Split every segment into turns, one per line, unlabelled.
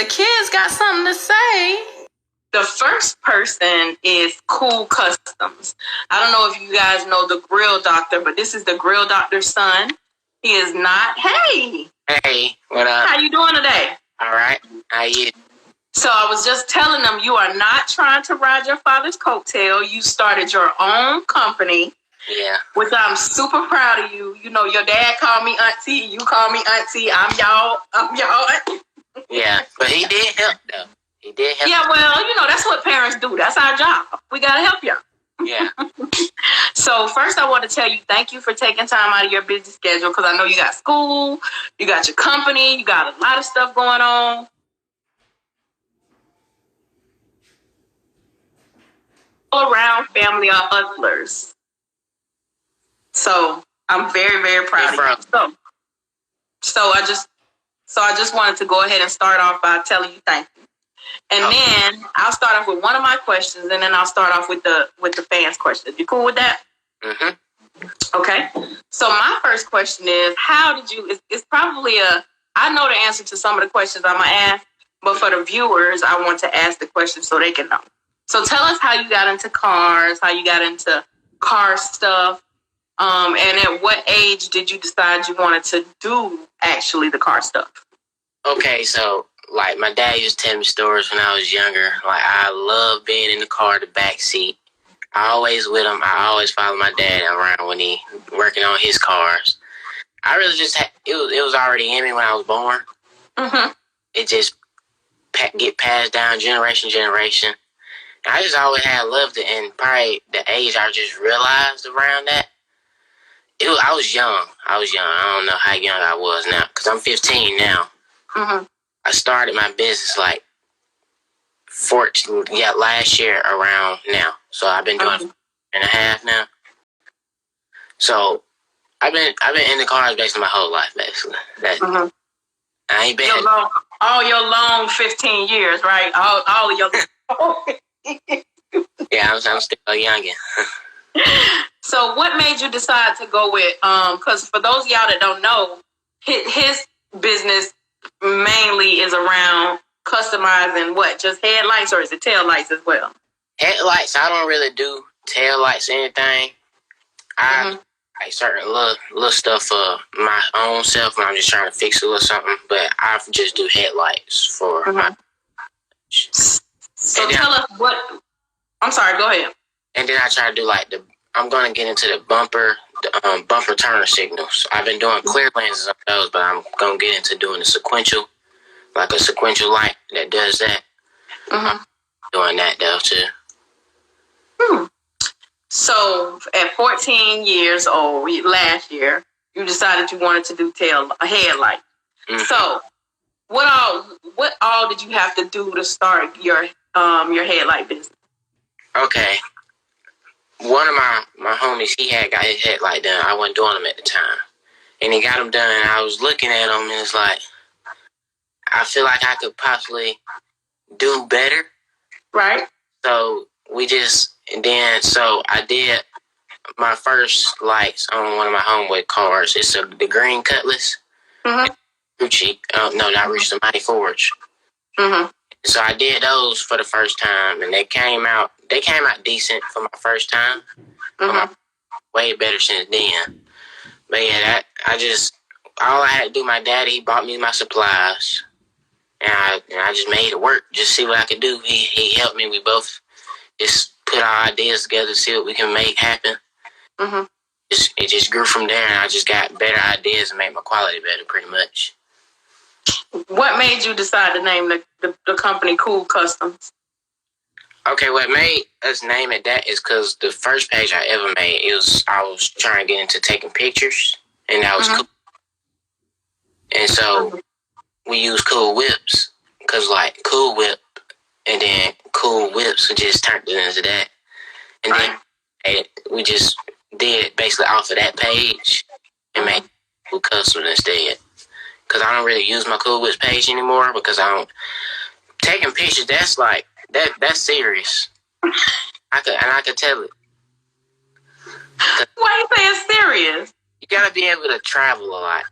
kids got something to say. The first person is Cool Customs. I don't know if you guys know the Grill Doctor, but this is the Grill Doctor's son. He is not. Hey.
Hey, what up?
How you doing today?
All right. How you?
So I was just telling them you are not trying to ride your father's coattail. You started your own company.
Yeah.
Which I'm super proud of you. You know, your dad called me auntie. You call me auntie. I'm y'all auntie.
Yeah, but he did help, though. He did help.
Yeah, well, you know, that's what parents do. That's our job. We got to help y'all.
Yeah.
So first I want to tell you thank you for taking time out of your busy schedule, because I know you got school, you got your company, you got a lot of stuff going on. All around family are hustlers. So I'm very, very proud of you. So I just wanted to go ahead and start off by telling you thank you. And then I'll start off with one of my questions, and then I'll start off with the fans' questions. You cool with that?
Mm-hmm.
Okay. So my first question is, how did you? It's probably I know the answer to some of the questions I'm gonna ask, but for the viewers, I want to ask the questions so they can know. So tell us how you got into cars, how you got into car stuff, and at what age did you decide you wanted to do actually the car stuff?
Okay, so like my dad used to tell me stories when I was younger. Like I love being in the car, the back seat. I always with him. I always follow my dad around when he working on his cars. I really just it was already in me when I was born.
Mm-hmm.
It just get passed down generation. I just always had loved it, and probably the age I just realized around that. I was young. I don't know how young I was now, because I'm 15 now.
Mm-hmm.
I started my business like last year around now. So I've been doing it for a year and a half now. So I've been in the cars basically my whole life, basically. I ain't been
all your long 15 years, right? All of your
Yeah, I'm still a youngin'.
So what made you decide to go with because for those of y'all that don't know, his business mainly is around customizing what? Just headlights, or is it tail lights as well?
Headlights, I don't really do tail lights or anything. I certain little stuff for my own self when I'm just trying to fix a little something, but I just do headlights for my.
So tell us what. I'm sorry. Go ahead.
And then I try to do like I'm going to get into the bumper turner signals. I've been doing clear lenses on those, but I'm going to get into doing a sequential light that does that. I'm doing that though too.
So at 14 years old, last year, you decided you wanted to do a headlight. So what all did you have to do to start your headlight business? Okay.
One of my homies, he had got his headlight done. I wasn't doing them at the time. And he got them done, and I was looking at them, and it's like, I feel like I could possibly do better.
Right. So
so I did my first lights on one of my homeboy cars. It's the green Cutlass. Rucci. No, not Rucci, the Mighty Forge. So I did those for the first time, and they came out decent for my first time. Way better since then. But yeah, all I had to do, my daddy, he bought me my supplies, and I just made it work, just see what I could do. He helped me. We both just put our ideas together, see what we can make happen. It just grew from there, and I just got better ideas and made my quality better, pretty much.
What made you decide to name the company Cool Customs?
Okay, what made us name it that is because the first page I ever made, I was trying to get into taking pictures, and that was cool. And so we used Cool Whips, because like Cool Whip, and then Cool Whips, we just turned it into that. And then we just did it basically off of that page and made Cool Customs instead. Because I don't really use my Cool Whips page anymore, because taking pictures, that's like, that's serious. I could tell it.
Why you say it's serious?
You gotta be able to travel a lot.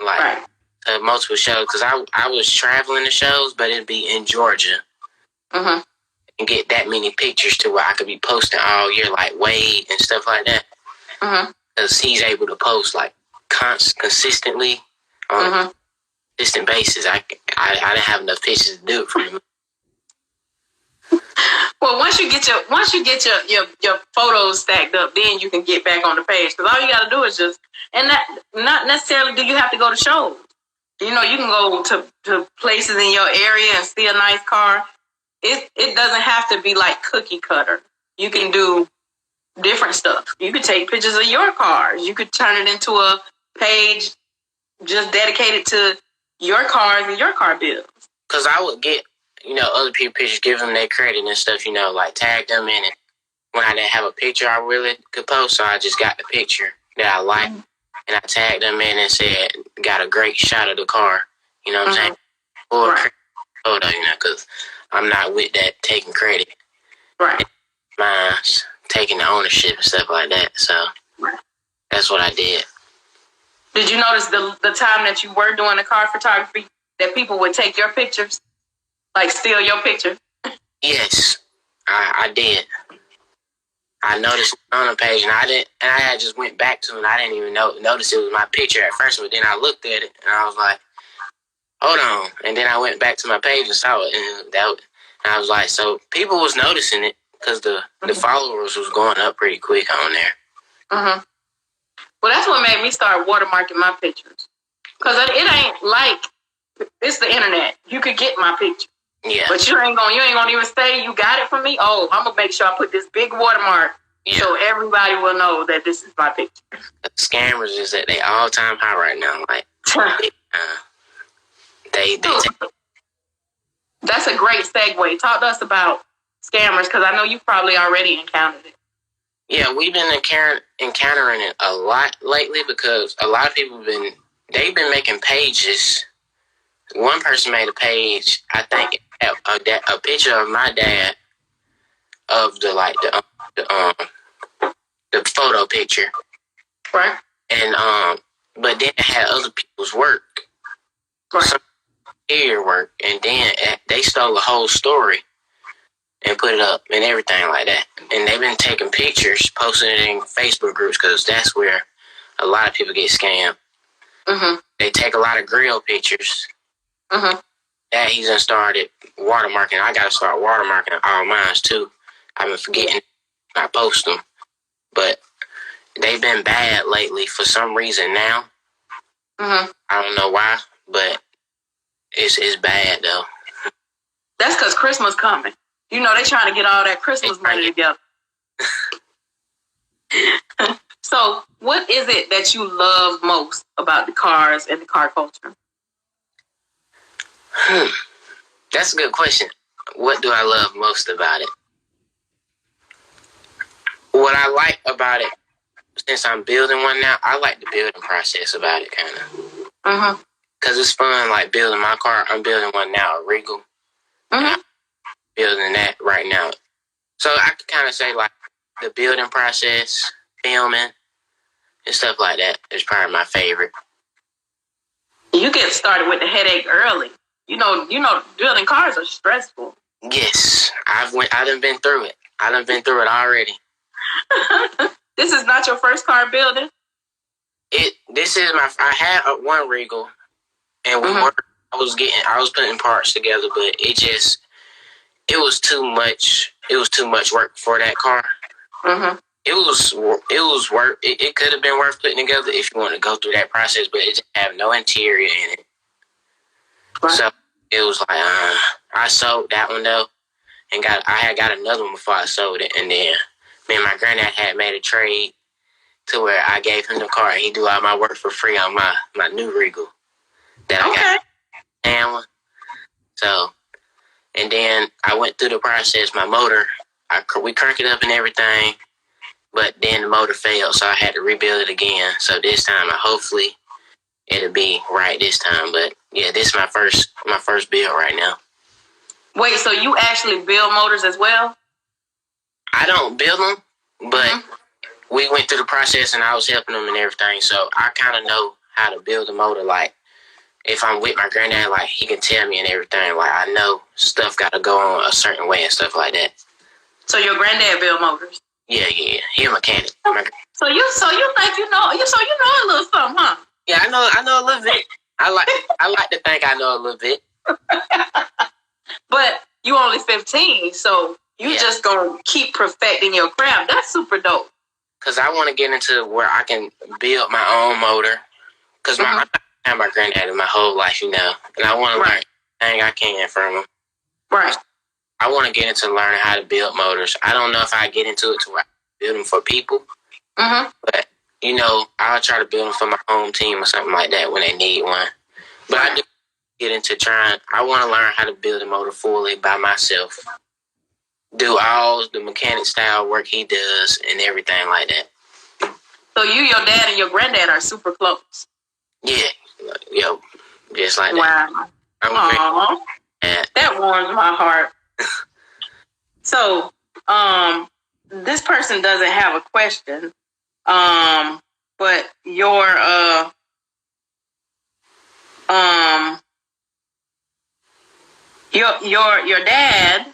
Like, to multiple shows because I was traveling to shows, but it'd be in Georgia.
Mm-hmm.
And get that many pictures to where I could be posting all year, like Wade and stuff like that.
Mm-hmm.
Because he's able to post like consistently on a consistent basis. I didn't have enough pictures to do it for him.
Well, once you get your photos stacked up, then you can get back on the page. Because all you got to do is just, and that not necessarily do you have to go to shows. You know, you can go to places in your area and see a nice car. It doesn't have to be like cookie cutter. You can do different stuff. You could take pictures of your cars. You could turn it into a page just dedicated to your cars and your car builds.
Because I would get, other people's pictures, give them their credit and stuff, like tag them in it. When I didn't have a picture I really could post, so I just got the picture that I liked, and I tagged them in and said, got a great shot of the car. You know what I'm saying? Or
right.
Photo, because I'm not with that taking credit.
Right.
Mine's taking the ownership and stuff like that. So that's what I did.
Did you notice the time that you were doing the car photography that people would take your pictures? Like steal your picture?
Yes, I did. I noticed on the page, and I had just went back to it, and I didn't even notice it was my picture at first, but then I looked at it, and I was like, hold on. And then I went back to my page and saw it, and I was like, so people was noticing it because the followers was going up pretty quick on there.
Mm-hmm. Well, that's what made me start watermarking my pictures. Because it ain't like, it's the internet. You could get my picture.
Yeah.
But you ain't gonna even say you got it from me. Oh, I'm gonna make sure I put this big watermark so everybody will know that this is my picture.
The scammers is at their all-time high right now. Like, they
That's a great segue. Talk to us about scammers, because I know you've probably already encountered it.
Yeah, we've been encountering it a lot lately because a lot of people they've been making pages. One person made a page, I think, a picture of my dad of the photo picture,
right?
And but then it had other people's work,
right?
Some work, and then they stole the whole story and put it up and everything like that. And they've been taking pictures, posting it in Facebook groups because that's where a lot of people get scammed.
Mm-hmm.
They take a lot of grill pictures.
Mm-hmm.
That he's done started watermarking. I got to start watermarking all mine too. I've been forgetting I post them. But they've been bad lately for some reason now.
Mm-hmm.
I don't know why, but it's bad though.
That's because Christmas coming. They're trying to get all that Christmas money together. So, what is it that you love most about the cars and the car culture?
That's a good question. What do I love most about it? What I like about it, since I'm building one now, I like the building process about it, kind of.
Mm-hmm.
Because it's fun, like building my car. I'm building one now, a Regal.
Mm-hmm.
Building that right now. So I could kind of say, like, the building process, filming, and stuff like that is probably my favorite.
You get started with the headache early. Building cars are stressful.
Yes, I done been through it. I done been through it already.
This is not your first car building?
This is I had one Regal, and I was putting parts together, but it was too much. It was too much work for that car.
Mm-hmm.
It was worth. It could have been worth putting together if you want to go through that process, but it didn't have no interior in it. Right. So it was like I sold that one though, and I had got another one before I sold it, and then me and my granddad had made a trade to where I gave him the car and he do all my work for free on my new Regal that I got. And one. So, and then I went through the process. My motor, we cranked it up and everything, but then the motor failed, so I had to rebuild it again. So this time, hopefully, it'll be right this time. But yeah, this is my first build right now.
Wait, so you actually build motors as well? I
don't build them, but we went through the process and I was helping them and everything. So I kind of know how to build a motor, like if I'm with my granddad, like, he can tell me and everything. Like, I know stuff got to go on a certain way and stuff like that.
So your granddad build motors?
Yeah. He a mechanic.
So you think you know a little something, huh?
Yeah, I know a little bit. I like to think I know a little bit.
But you only 15, so you just gonna keep perfecting your craft. That's super dope.
Cause I want to get into where I can build my own motor. Cause I had my granddad my whole life, and I want to learn everything I can from him.
Right.
I want to get into learning how to build motors. I don't know if I get into it to where I build them for people, but I'll try to build them for my home team or something like that when they need one. But I do get into trying. I want to learn how to build a motor fully by myself. Do all the mechanic style work he does and everything like that.
So you, your dad, and your granddad are super close.
Yeah, just like
that.
Wow.
That warms my heart. So, this person doesn't have a question, but your dad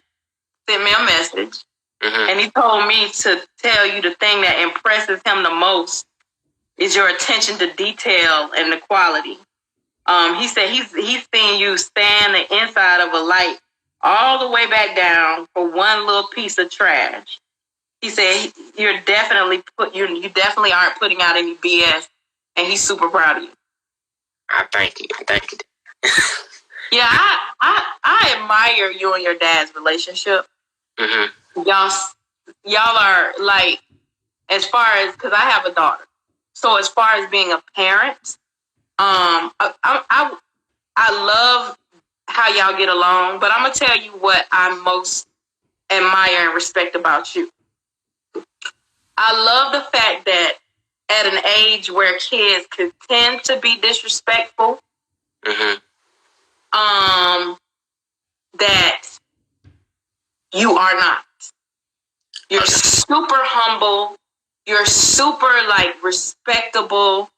sent me a message, and he told me to tell you the thing that impresses him the most is your attention to detail and the quality. He said he's seen you stand the inside of a light all the way back down for one little piece of trash. He said you definitely aren't putting out any BS, and he's super proud of you.
I thank you.
Yeah, I admire you and your dad's relationship. Y'all are like, as far as, because I have a daughter, so as far as being a parent, I love how y'all get along, but I'm gonna tell you what I most admire and respect about you. I love the fact that at an age where kids can tend to be disrespectful, that you are not. You're super humble. You're super respectable,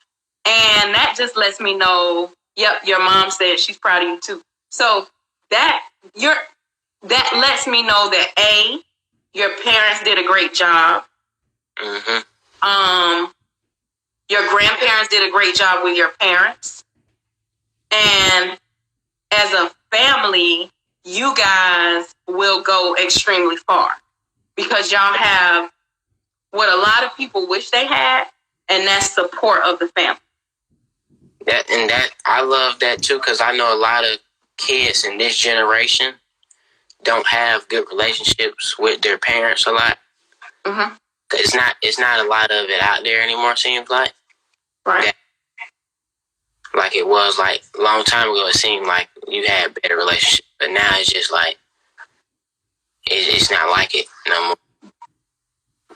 and that just lets me know. Yep, your mom said she's proud of you too. So that lets me know that A, your parents did a great job. Your grandparents did a great job with your parents. And as a family, you guys will go extremely far because y'all have what a lot of people wish they had, and that's support of the family.
I love that too, because I know a lot of kids in this generation don't have good relationships with their parents a lot. It's not a lot of it out there anymore, seems like.
Right.
Like it was a long time ago, it seemed like you had better relationships, but now it's just it's not like it no more.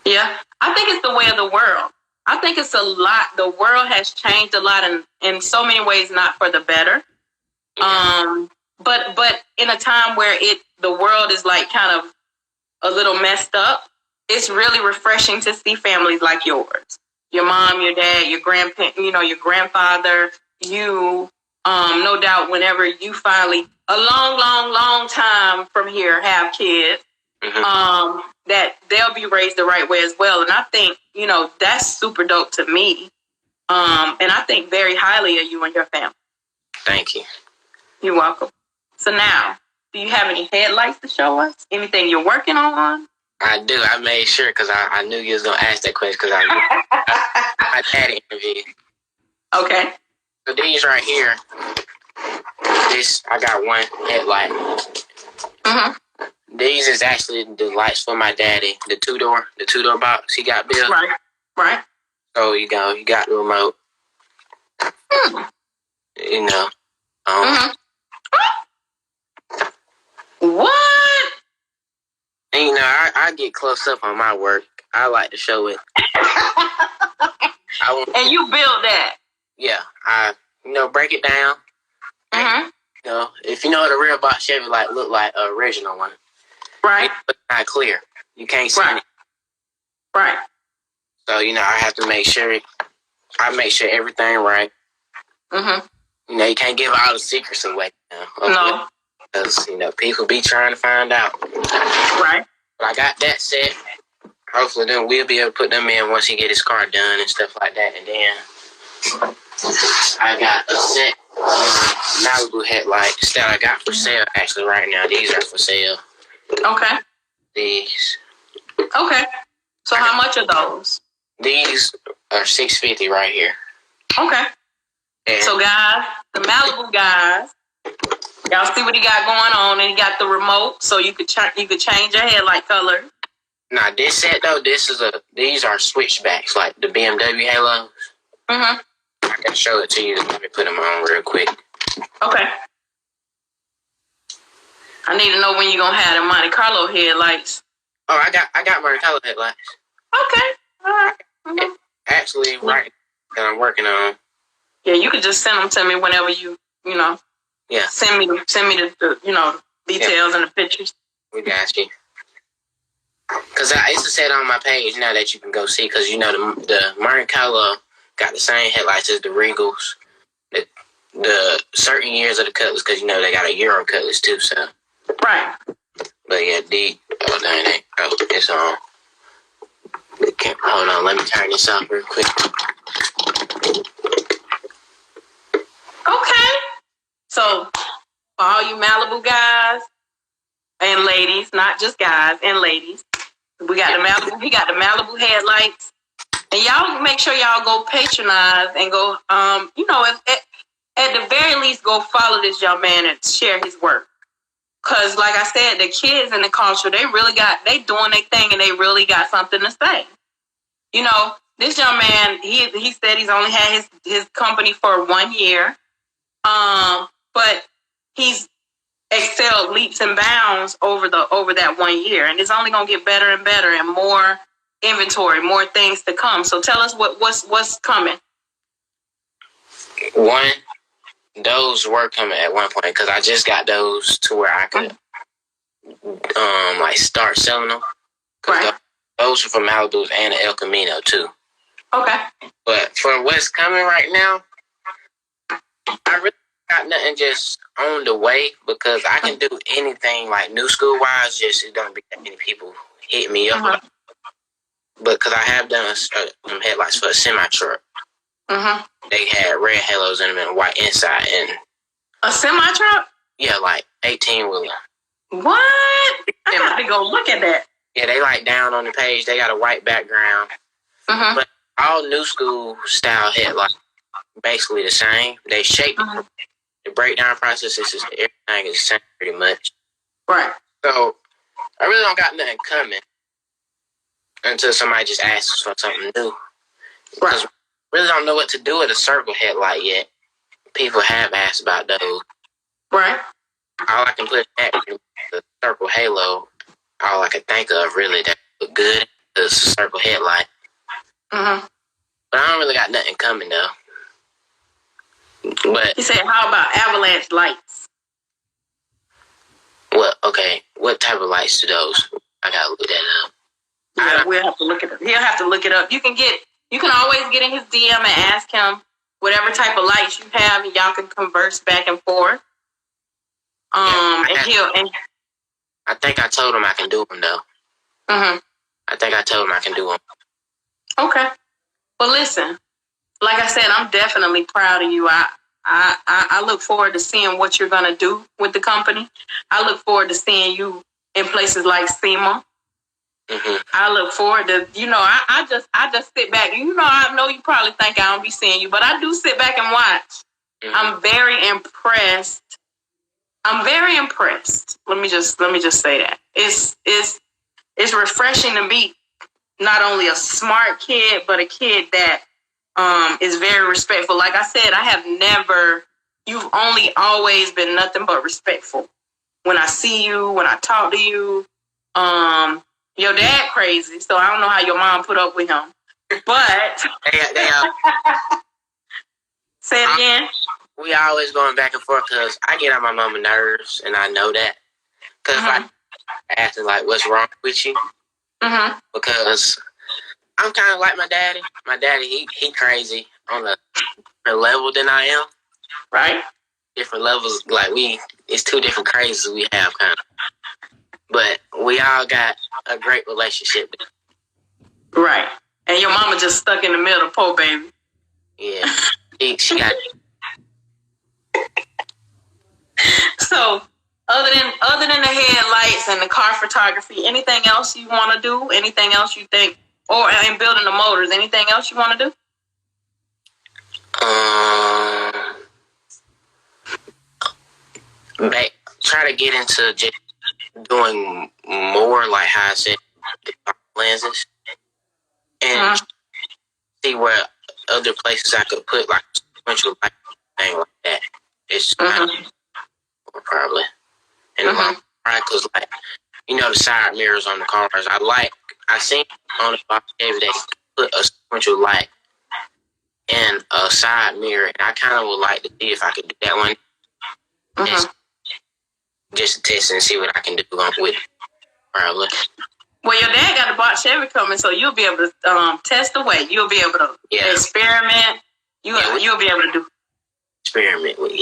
Yeah, I think it's the way of the world. I think it's a lot. The world has changed a lot in so many ways, not for the better. But in a time where the world is kind of a little messed up, it's really refreshing to see families like yours. Your mom, your dad, your your grandfather, you, no doubt whenever you finally, a long time from here, have kids, that they'll be raised the right way as well. And I think, that's super dope to me. And I think very highly of you and your family.
Thank you.
You're welcome. So now, do you have any headlights to show us? Anything you're working on?
I do. I made sure because I knew you was going to ask that question because I had an interview.
Okay.
So these right here, I got one headlight. These is actually the lights for my daddy, the two-door box he got built.
Right.
So you got the remote.
What?
And I get close up on my work. I like to show it.
And you build that?
Yeah. I break it down. If you know what a real box Chevy look like, an original one.
Right.
It's not clear. You can't see it.
Right.
So, I have to make sure everything right. You know, you can't give all the secrets away now.
No.
Because, people be trying to find out.
Right.
But I got that set. Hopefully then we'll be able to put them in once he get his car done and stuff like that. And then I got a set Malibu headlights that I got for sale actually right now. These are for sale.
Okay.
These.
Okay. So how much are those?
These are $650 right here. Okay. And
so guys, the Malibu guys, y'all see what he got going on, and he got the remote, so you could change your headlight color.
Now this set though, these are switchbacks like the BMW Halos. I can show it to you. Let me put them on real quick.
Okay. I need to know when you're gonna have the Monte Carlo headlights.
Oh, I got Monte Carlo headlights. Okay. All right. Actually, right that I'm working on.
Yeah, you could just send them to me whenever you know.
Yeah.
Send me the details and the pictures.
We got you. Cause it's a set on my page now that you can go see. Cause the Monte Carlo got the same headlights as the Regals. The certain years of the Cutlass, cause they got a Euro Cutlass too. So.
Right.
But yeah, it's on. Hold on, let me turn this off real quick.
Okay. So, for all you Malibu guys and ladies, not just guys and ladies, we got the Malibu. He got the Malibu headlights, and y'all make sure y'all go patronize and go. At the very least, go follow this young man and share his work. Cause, like I said, the kids in the culture, they doing their thing, and they really got something to say. This young man, he said he's only had his company for 1 year. But he's excelled leaps and bounds over that 1 year, and it's only gonna get better and better, and more inventory, more things to come. So tell us what's coming.
Those were coming at one point because I just got those to where I could start selling them.
Right.
Those are for Malibu's and the El Camino too.
Okay.
But for what's coming right now, I really got nothing just on the way because I can do anything like new school wise. Just it don't be that many people hit me up. But because I have done some headlights for a semi truck. They had red halos in them and white inside. And
a semi truck?
Yeah, like 18-wheeler.
What? I got to go look at that.
Yeah, they down on the page. They got a white background. But all new school style headlights basically the same. They shape the breakdown process is everything is the same pretty much. Right. So I really don't got nothing coming until somebody just asks for something new. Right. Really don't know what to do with a circle headlight yet. People have asked about those. Right. All I can put at the circle halo. All I can think of really that look good is a circle headlight. But I don't really got nothing coming though. But he said, "How about avalanche lights?" Okay. What type of lights do those? I gotta look that up. Yeah, we'll have to look it up. He'll have to look it up. You can always get in his DM and ask him whatever type of lights you have, and y'all can converse back and forth. I think I told him I can do them though. I think I told him I can do them. Okay. Well, listen. Like I said, I'm definitely proud of you. I look forward to seeing what you're gonna do with the company. I look forward to seeing you in places like SEMA. I look forward to, I just sit back. I know you probably think I don't be seeing you, but I do sit back and watch. I'm very impressed. Let me just say that. It's refreshing to be not only a smart kid, but a kid that is very respectful. Like I said, you've only always been nothing but respectful. When I see you, when I talk to you, your dad crazy, so I don't know how your mom put up with him. But say it again. We always going back and forth because I get on my mama's nerves, and I know that. Because asking what's wrong with you? Because I'm kind of like my daddy. My daddy, he crazy on a different level than I am.
Right.
Different levels. Like it's two different crazes we have, kind of. But we all got a great relationship.
Right. And your mama just stuck in the middle, poor baby.
Yeah. She got.
So, other than the headlights and the car photography, anything else you want to do? Anything else you think, or in building the motors? Anything else you want to do?
Try to get into just doing more, like how I said, lenses, and see where other places I could put like sequential light thing like that. It's kind of probably, and because like the side mirrors on the cars, I seen on the box every day put a sequential light and a side mirror, and I kind of would like to see if I could do that one. Just to test and see what I can do with it, probably.
Well, your dad got a box Chevy coming, so you'll be able to test away. You'll be able to experiment. You'll be able to do
experiment with,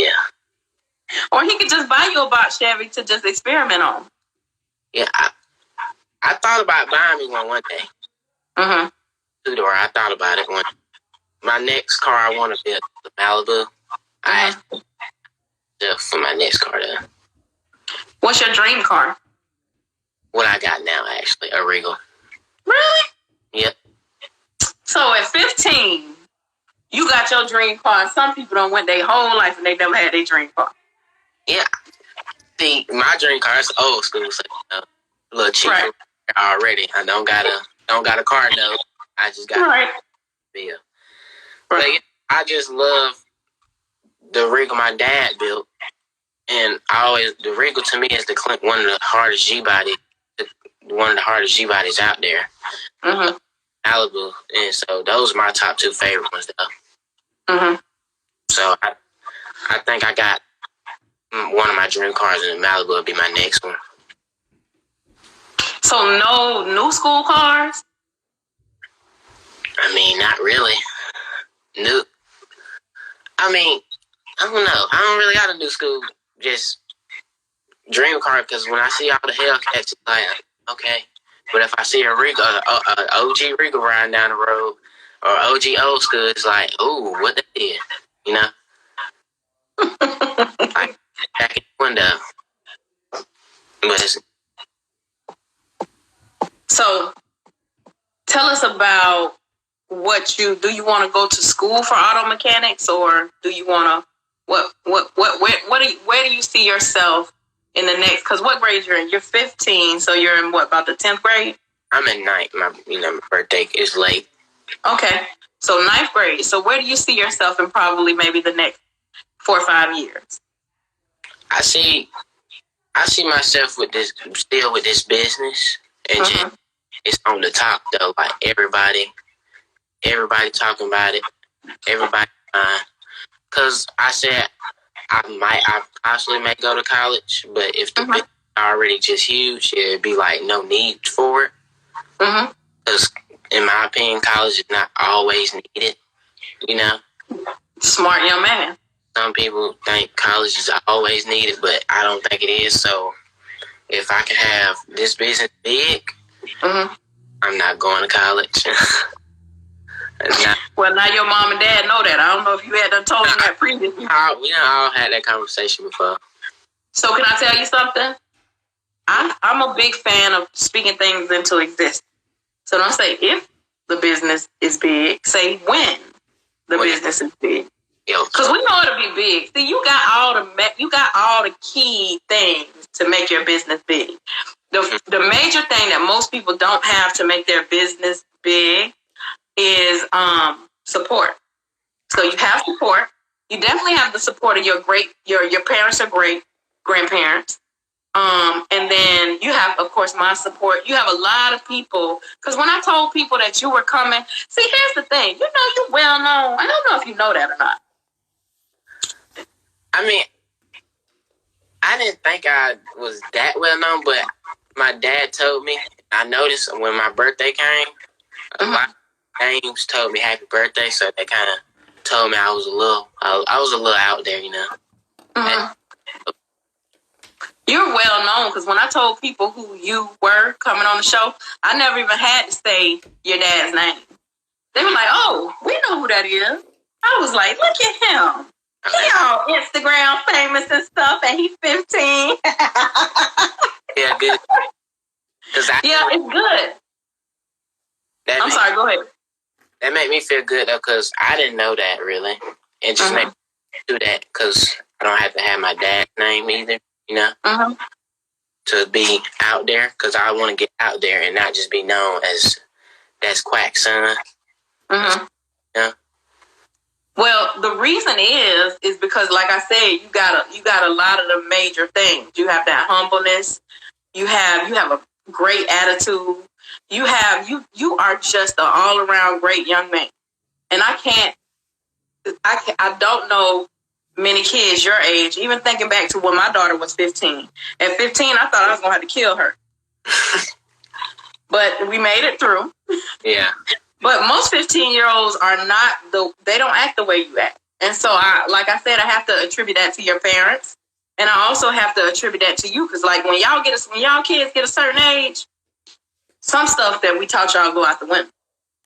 Or he could just buy you a box Chevy to just experiment on.
Yeah, I thought about buying me one day. Two-door. I thought about it. My next car I want to build the Malibu. For my next car though.
What's your dream car?
What I got now, actually, a Regal.
Really?
Yep.
So at 15, you got your dream car. Some people don't went their whole life and they never had their dream car.
Yeah. See, my dream car is old school, so a little cheaper already. I don't got a car though. I just got a bill. But I just love the Regal my dad built. And the Regal to me is one of the hardest G-bodies out there. Malibu. And so those are my top two favorite ones though. So I think I got one of my dream cars, and the Malibu will be my next one.
So no new school cars?
I mean, not really. New. I mean, I don't know. I don't really got a new school. Just dream car, because when I see all the Hellcats, it's like, okay. But if I see a Regal, OG Regal riding down the road, or OG old school, it's like, ooh, what that is, like back in the window. But
so, tell us about do you want to go to school for auto mechanics, or do you want to? Where do you see yourself in the next? Because what grade you're in? You're 15, so you're in about the 10th grade?
I'm in 9th. My birthday is late.
Okay, so 9th grade. So where do you see yourself in probably maybe the next 4 or 5 years? I see
myself still with this business, and just it's on the top though. Like everybody talking about it. Everybody. Because I said I possibly may go to college, but if the business is already just huge, it'd be like no need for it. Because in my opinion, college is not always needed.
Smart young man.
Some people think college is always needed, but I don't think it is. So if I can have this business big, I'm not going to college.
Well, now your mom and dad know that. I don't know if you had done told them that previously.
We all had that conversation before.
So can I tell you something? I'm a big fan of speaking things into existence. So don't say if the business is big. Say when the business is big. Because we know it'll be big. See, you got all the key things to make your business big. The major thing that most people don't have to make their business big is support. So you have support. You definitely have the support of your parents or great grandparents. And then you have, of course, my support. You have a lot of people. Because when I told people that you were coming, see, here's the thing. You're well known. I don't know if you know that or not.
I mean, I didn't think I was that well known, but my dad told me. I noticed when my birthday came, a lot of names told me happy birthday, so they kind of told me I was a little out there, you know.
Mm-hmm. You're well known because when I told people who you were coming on the show, I never even had to say your dad's name. They were like, "Oh, we know who that is." I was like, "Look at him. He on Instagram famous and stuff, and he's 15."
Yeah, good.
Yeah, it's good. I'm sorry, go ahead.
That made me feel good, though, because I didn't know that, really. It just made me do that because I don't have to have my dad's name either, you know, to be out there, because I want to get out there and not just be known as that's Quack's son. Yeah.
Well, the reason is because, like I said, you got a lot of the major things. You have that humbleness. You have a great attitude. You are just an all around great young man. And I don't know many kids your age. Even thinking back to when my daughter was 15. At 15, I thought I was gonna have to kill her. But we made it through.
Yeah.
But most 15-year-olds they don't act the way you act. And so like I said, I have to attribute that to your parents. And I also have to attribute that to you. Because like when y'all kids get a certain age, some stuff that we taught y'all go out the window.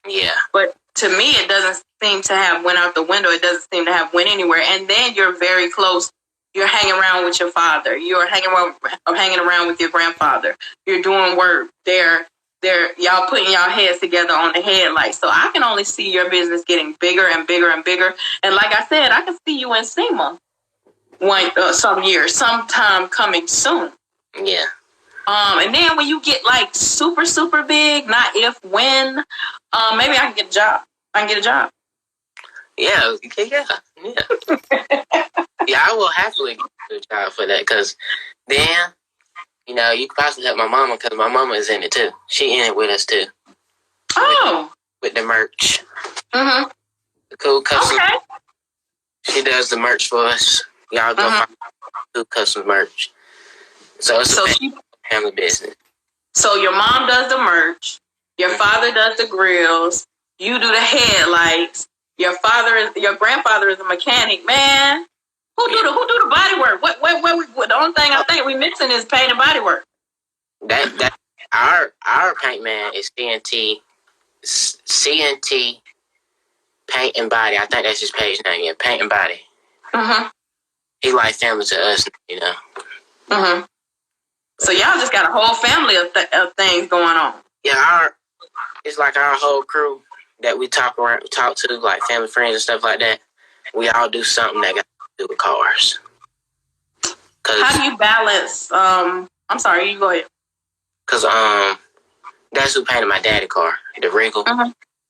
Yeah.
But to me, it doesn't seem to have went out the window. It doesn't seem to have went anywhere. And then you're very close. You're hanging around with your father. You're hanging around with your grandfather. You're doing work. Y'all putting y'all heads together on the headlights. So I can only see your business getting bigger and bigger and bigger. And like I said, I can see you in SEMA sometime coming soon.
Yeah.
And then when you get like super, super big, not if, when, maybe I can get a job.
Yeah. Yeah, I will happily get a job for that, because then, you know, you could possibly help my mama, because my mama is in it too. She in it with us too.
Oh.
With the merch.
Mm-hmm.
The cool custom.
Okay.
She does the merch for us. Y'all go find cool custom merch. So it's a family business.
So your mom does the merch. Your father does the grills. You do the headlights. Your grandfather is a mechanic. Man, who do the body work? What the only thing I think we mixing is paint and body work.
That our paint man is CNT Paint and Body. I think that's his page name. Yeah, Paint and Body. He like family to us, you know.
So y'all just got a whole family of things going on.
Yeah, it's like our whole crew that we talk to, like family, friends, and stuff like that. We all do something that got to do with cars.
How do you balance? I'm sorry, you go ahead.
Because that's who painted my daddy car, the Regal.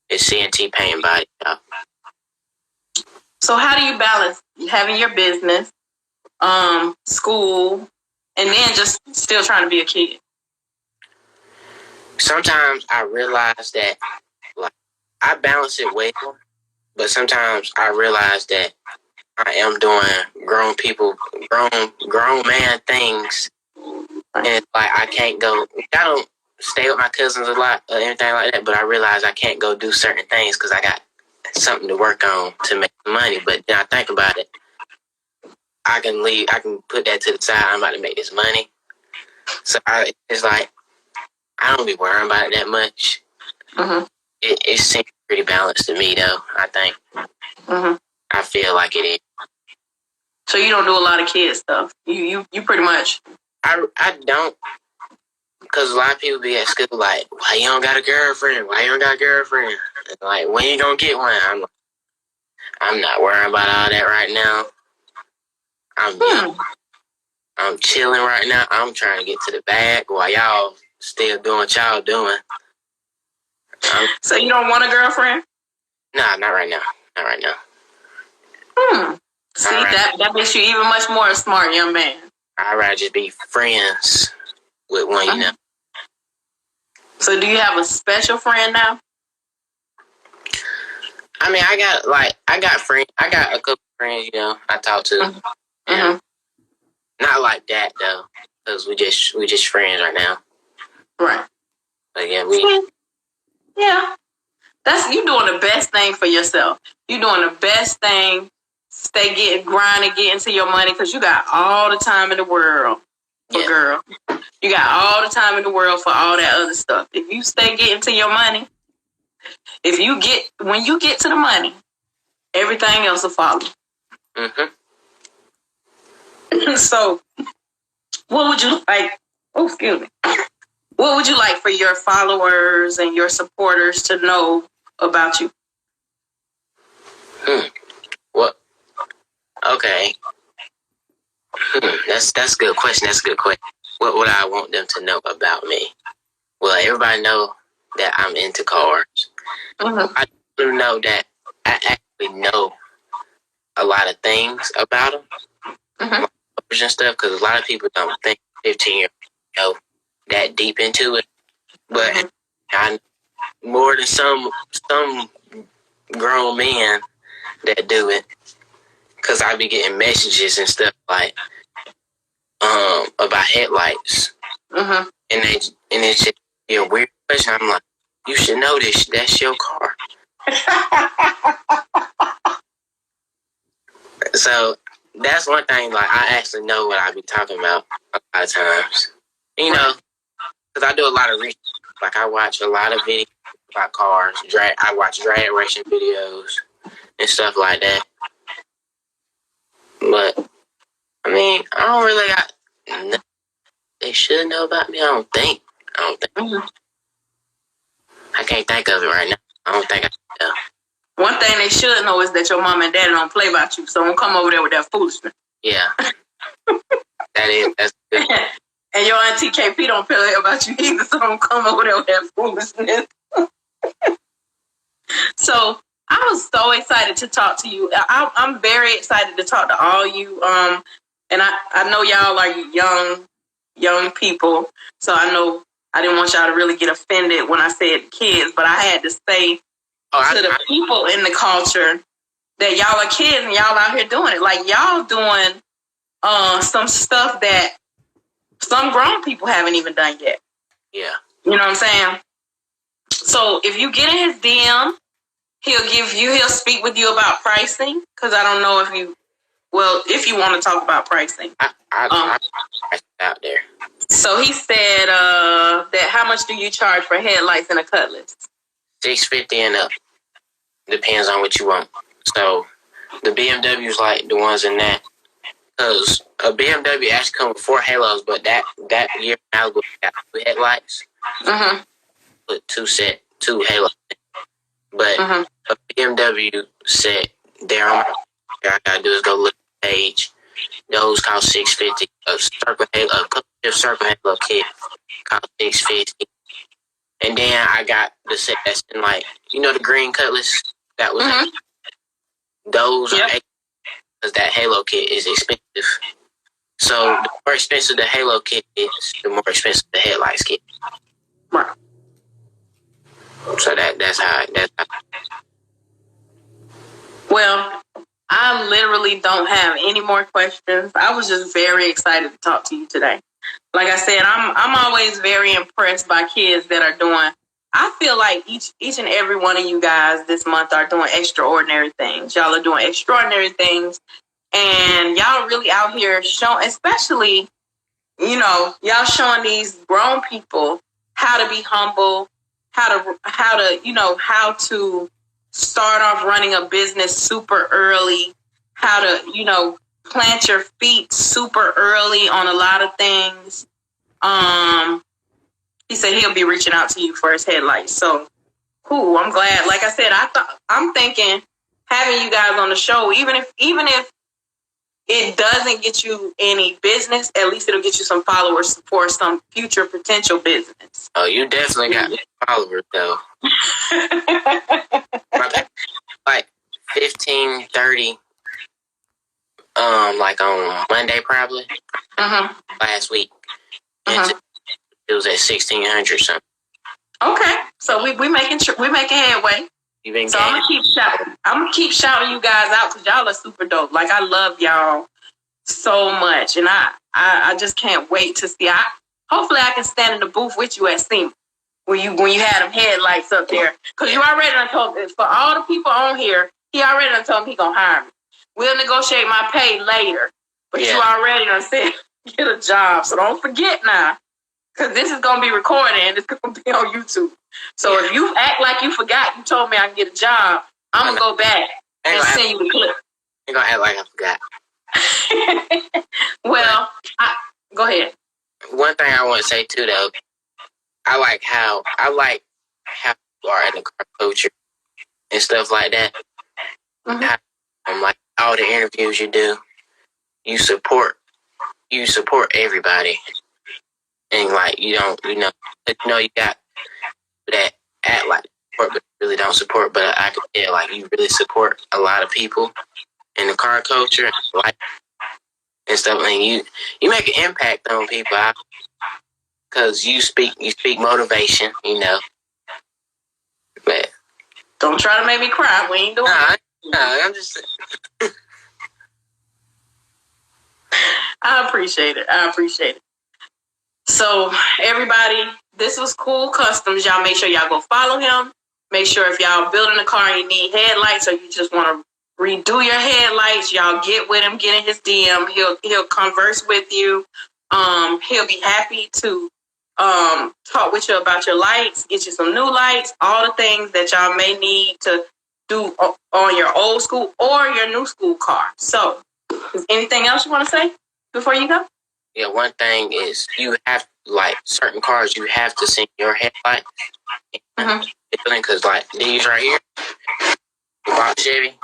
It's CNT Paint and Body shop.
So how do you balance having your business, school, and then just still trying to be a kid?
Sometimes I realize that, like, I balance it well, but sometimes I realize that I am doing grown man things, and it's like I can't go. I don't stay with my cousins a lot or anything like that, but I realize I can't go do certain things because I got something to work on to make money. But then I think about it, I can put that to the side. I'm about to make this money, so it's like I don't be worrying about it that much. It seems pretty balanced to me, though. I think I feel like it is.
So you don't do a lot of kid stuff. You pretty much.
I don't, because a lot of people be at school like, why you don't got a girlfriend? And like, when you gonna get one? I'm not worrying about all that right now. I'm chilling right now. I'm trying to get to the bag while y'all still doing what y'all doing.
So you don't want a girlfriend?
Nah, not right now.
See, that makes you even much more a smart young man. I'd
rather just be friends with one, you know.
So do you have a special friend now?
I mean, I got friends. I got a couple friends, you know, I talk to. Not like that, though, because we just friends right now.
Right.
But yeah,
you doing the best thing for yourself. You doing the best thing. Stay grinding, get into your money, because you got all the time in the world for girl. You got all the time in the world for all that other stuff. If you stay getting to your money, when you get to the money, everything else will follow. Mm-hmm. So, what would you like? Oh, excuse me. What would you like for your followers and your supporters to know about you?
What? Okay. That's a good question. That's a good question. What would I want them to know about me? Well, everybody know that I'm into cars. Mm-hmm. I want them to know that I actually know a lot of things about them. Mm-hmm. And stuff, because a lot of people don't think 15-year-olds know that deep into it. But mm-hmm. I more than some grown men that do it, because I be getting messages and stuff like about headlights, mm-hmm. and it's just a weird question. I'm like, you should know this. That's your car. So that's one thing. Like, I actually know what I be talking about a lot of times. You know, because I do a lot of research. Like, I watch a lot of videos about cars. I watch drag racing videos and stuff like that. But I mean, I don't really got. They should know about me. I don't think. Mm-hmm. I can't think of it right now. I don't think I know.
One thing they should know is that your mom and daddy don't play about you, so don't come over there with that foolishness.
Yeah. That's good.
And your auntie KP don't play about you either, so don't come over there with that foolishness. So I was so excited to talk to you. I'm very excited to talk to all you. And I know y'all are young people, so I know I didn't want y'all to really get offended when I said kids, but I had to say to the people in the culture that y'all are kids and y'all out here doing it. Like, y'all doing some stuff that some grown people haven't even done yet.
Yeah.
You know what I'm saying? So if you get in his DM, he'll speak with you about pricing, because I don't know if you want to talk about pricing.
I out there.
So he said that how much do you charge for headlights and a Cutlass?
$650 and up. Depends on what you want. So the BMWs like the ones in that, because a BMW actually comes with 4 halos, but that year Malibu got 2 headlights. Mm-hmm. With 2 halos. But mm-hmm. a BMW set, all I gotta do is go look at the page. Those cost $650. A circle halo kit cost $650. And then I got the set that's in, like, you know, the green Cutlass that was mm-hmm. Those are because that halo kit is expensive. So the more expensive the halo kit is, the more expensive the headlights get.
Right.
So that's how.
Well, I literally don't have any more questions. I was just very excited to talk to you today. Like I said, I'm always very impressed by kids that are doing. I feel like each and every one of you guys this month are doing extraordinary things. Y'all are doing extraordinary things, and y'all really out here showing, especially, you know, y'all showing these grown people how to be humble, how to start off running a business super early, how to, you know, plant your feet super early on a lot of things. He said he'll be reaching out to you for his headlights. So, cool. I'm glad. Like I said, I'm thinking having you guys on the show, even if it doesn't get you any business, at least it'll get you some followers for some future potential business.
Oh, you definitely got followers, though. Like 15, 30, like on Monday probably. Uh-huh. Last week. Uh-huh. It was at 1,600 something.
Okay, so we making headway. So I'm gonna keep shouting you guys out, because y'all are super dope. Like, I love y'all so much, and I just can't wait to see. Hopefully I can stand in the booth with you at SEMA when you had them headlights up there. Because you already done told, for all the people on here, he already done told me he going to hire me. We'll negotiate my pay later. But you already done said, get a job. So don't forget now. Because this is going to be recorded and it's going to be on YouTube. So if you act like you forgot, you told me I can get a job, I'm going to go back and send you the clip.
You're going to act like I forgot.
Well, go ahead.
One thing I want to say too, though, I like how you are in the car culture and stuff like that. Mm-hmm. Like all the interviews you do, you support everybody, and like you got that act like support, but really don't support. But I could feel like you really support a lot of people in the car culture, like and stuff. And you make an impact on people because you speak motivation, But
don't try to make me cry. We ain't doing it.
No, I'm just.
I appreciate it. So everybody, this was Cool Customs. Y'all make sure y'all go follow him. Make sure if y'all building a car and you need headlights or you just want to redo your headlights, y'all get with him, get in his DM. He'll converse with you. He'll be happy to talk with you about your lights, get you some new lights, all the things that y'all may need to do on your old school or your new school car. So, is anything else you want to say before you go?
Yeah, one thing is you have, like, certain cars, you have to sync your headlight. Because, like, these right here, the box Chevy,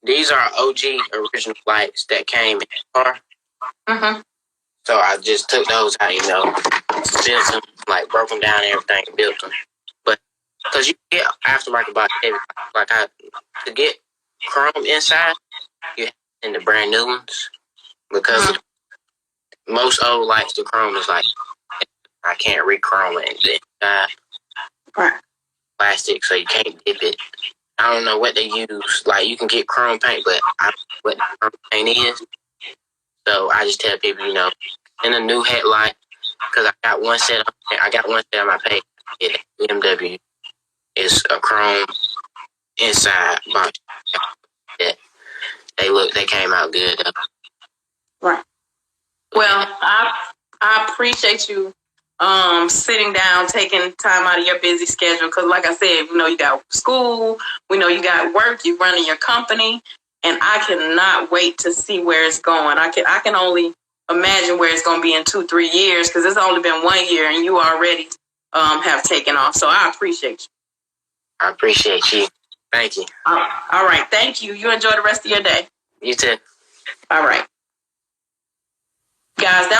these are OG original lights that came in the car. Mm-hmm. So I just took those out, built them, like, broke them down and everything, and built them. But, because you get aftermarket box Chevy, like, to get chrome inside, you have to send the brand new ones. Because most old lights, the chrome is like, I can't re-chrome it. Right. Plastic, so you can't dip it. I don't know what they use. Like, you can get chrome paint, but I don't know what the chrome paint is. So I just tell people, in a new headlight, because I got one set on my page. Yeah, BMW is a chrome inside box. Yeah, they came out good.
Right. Well, I appreciate you sitting down, taking time out of your busy schedule. Because like I said, you got school, we know you got work, you running your company, and I cannot wait to see where it's going. I can only imagine where it's going to be in 2-3 years because it's only been 1 year and you already have taken off. So I appreciate you.
I appreciate you. Thank you.
All right. Thank you. You enjoy the rest of your day.
You too.
All right. Guys,